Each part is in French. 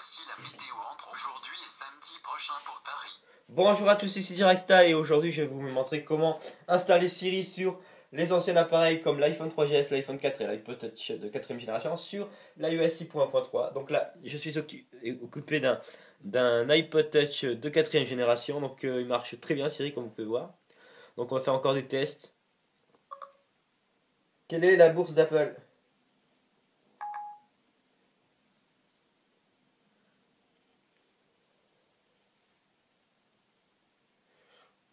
Voici la météo entre aujourd'hui et samedi prochain pour Paris. Bonjour à tous, ici Directa et aujourd'hui je vais vous montrer comment installer Siri sur les anciens appareils comme l'iPhone 3GS, l'iPhone 4 et l'iPod Touch de 4ème génération sur l'iOS 6.1.3. Donc là, je suis occupé d'un iPod Touch de 4ème génération, donc il marche très bien Siri comme vous pouvez voir. Donc on va faire encore des tests. Quelle est la bourse d'Apple?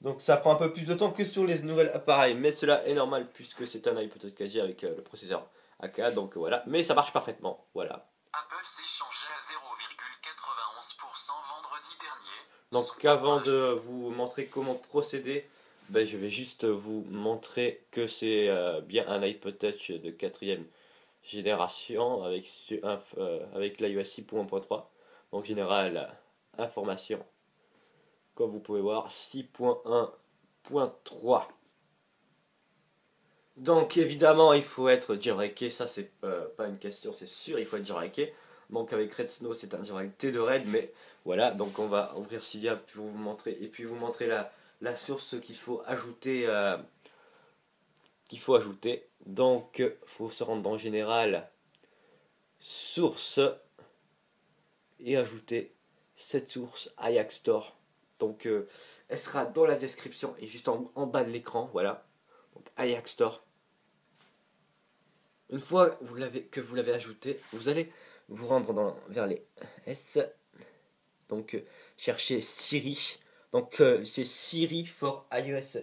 Donc ça prend un peu plus de temps que sur les nouveaux appareils, mais cela est normal puisque c'est un iPod Touch 4G avec le processeur AK, donc voilà. Mais ça marche parfaitement, voilà. Apple s'est changé à 0,91% vendredi dernier. Donc avant de vous montrer comment procéder, ben, je vais juste vous montrer que c'est bien un iPod Touch de 4ème génération avec l'iOS 6.1.3. Donc général information, comme vous pouvez voir, 6.1.3. Donc évidemment il faut être jailbreaké, ça c'est pas une question, c'est sûr, il faut être jailbreaké. Donc avec Red Snow c'est un jailbreak T2 Red, mais voilà, donc on va ouvrir Cydia pour vous montrer, et puis vous montrer la source qu'il faut ajouter. Donc il faut se rendre dans Général, Source, et ajouter cette source Ajax Store. Donc elle sera dans la description et juste en bas de l'écran, voilà. Donc Ajax Store. Une fois que vous l'avez ajouté, vous allez vous rendre vers les S. Donc cherchez Siri. Donc c'est Siri for iOS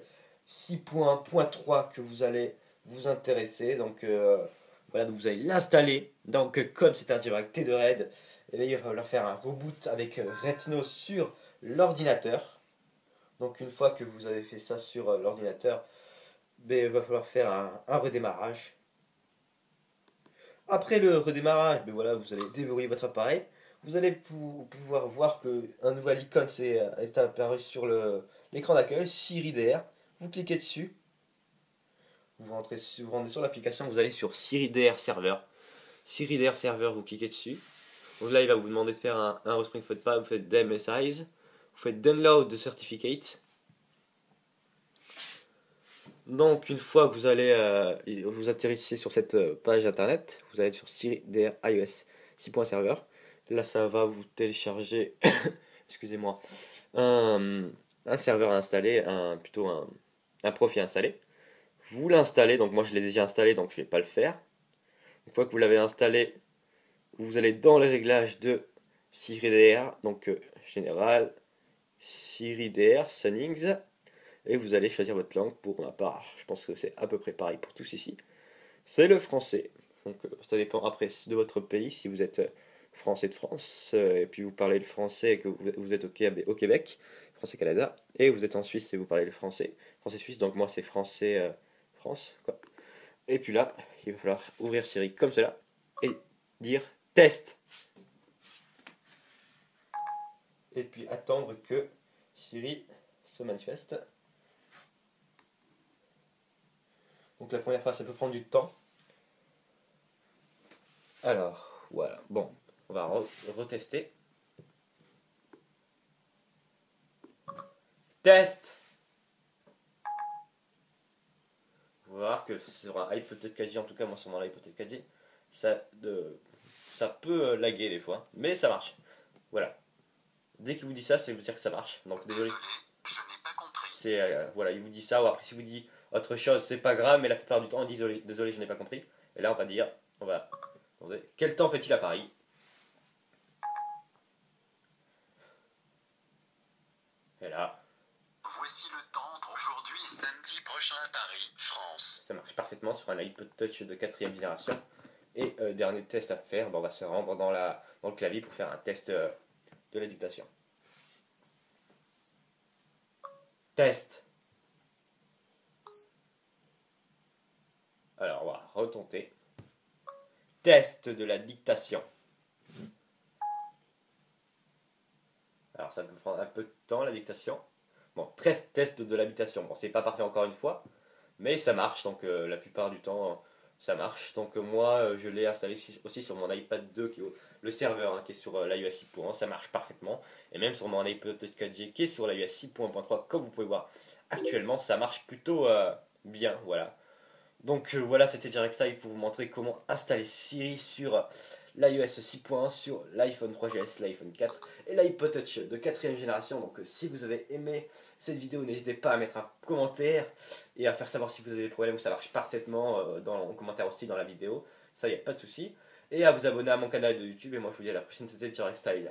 6.1.3 que vous allez vous intéresser. Donc voilà, donc vous allez l'installer. Donc comme c'est un jailbreak T de Red, et bien, il va falloir faire un reboot avec Red Snow sur l'ordinateur. Donc une fois que vous avez fait ça sur l'ordinateur, il va falloir faire un redémarrage. Après le redémarrage, voilà, vous allez déverrouiller votre appareil. Vous allez pouvoir voir qu'un nouvel icône est apparu sur l'écran d'accueil, Siri DR. Vous cliquez dessus. Vous rendez sur l'application, vous allez sur Siri DR Server. Siri DR Server, vous cliquez dessus. Donc là, il va vous demander de faire un respring, vous faites pas, vous faites DMSIze. Vous faites Download the Certificate. Donc une fois que vous atterrissez sur cette page internet, vous allez sur Siri DR iOS 6.server. Là ça va vous télécharger excusez-moi un serveur à installer, plutôt un profil à installer. Vous l'installez, donc moi je l'ai déjà installé donc je ne vais pas le faire. Une fois que vous l'avez installé, vous allez dans les réglages de Siri DR, donc général, Siri DR, Settings. Et vous allez choisir votre langue. Pour ma part, je pense que c'est à peu près pareil pour tous ici. C'est le français. Donc ça dépend après de votre pays. Si vous êtes français de France, et puis vous parlez le français et que vous êtes au Québec, français Canada, et vous êtes en Suisse et vous parlez le français suisse, donc moi c'est français France, quoi. Et puis là, il va falloir ouvrir Siri comme cela et dire test. Et puis attendre que Siri se manifeste. Donc la première fois ça peut prendre du temps. Alors voilà, bon, on va retester. Test. Vous allez voir que sur un iPod Touch 4G, en tout cas moi sur mon iPod Touch 4G, ça peut laguer des fois, mais ça marche. Voilà. Dès qu'il vous dit ça, c'est vous dire que ça marche. Donc désolé. Je n'ai pas compris. Voilà, il vous dit ça, ou après si vous dit autre chose, c'est pas grave, mais la plupart du temps on dit désolé, je n'ai pas compris. Et là on va dire, attendez, quel temps fait-il à Paris? Et là, voici le temps entre aujourd'hui et samedi prochain à Paris, France. Ça marche parfaitement sur un iPod Touch de 4ème génération. Et dernier test à faire, on va se rendre dans le clavier pour faire un test de la dictation. Test. Alors on va retenter. Test de la dictation. Alors ça peut prendre un peu de temps la dictation. Bon, test de la dictation. Bon, c'est pas parfait encore une fois, mais ça marche, donc la plupart du temps, ça marche. Donc moi je l'ai installé aussi sur mon iPad 2 qui est le serveur qui est sur l'iOS 6.1, ça marche parfaitement. Et même sur mon iPod 4G qui est sur l'iOS 6.1.3, comme vous pouvez voir actuellement, ça marche plutôt bien. Voilà. Donc voilà, c'était Direct Style pour vous montrer comment installer Siri sur l'iOS 6.1, sur l'iPhone 3GS, l'iPhone 4 et l'iPod Touch de 4ème génération. Donc si vous avez aimé cette vidéo, n'hésitez pas à mettre un commentaire et à faire savoir si vous avez des problèmes ou ça marche parfaitement en commentaire aussi dans la vidéo. Ça, il n'y a pas de souci. Et à vous abonner à mon canal de YouTube. Et moi, je vous dis à la prochaine, c'était Direct Style.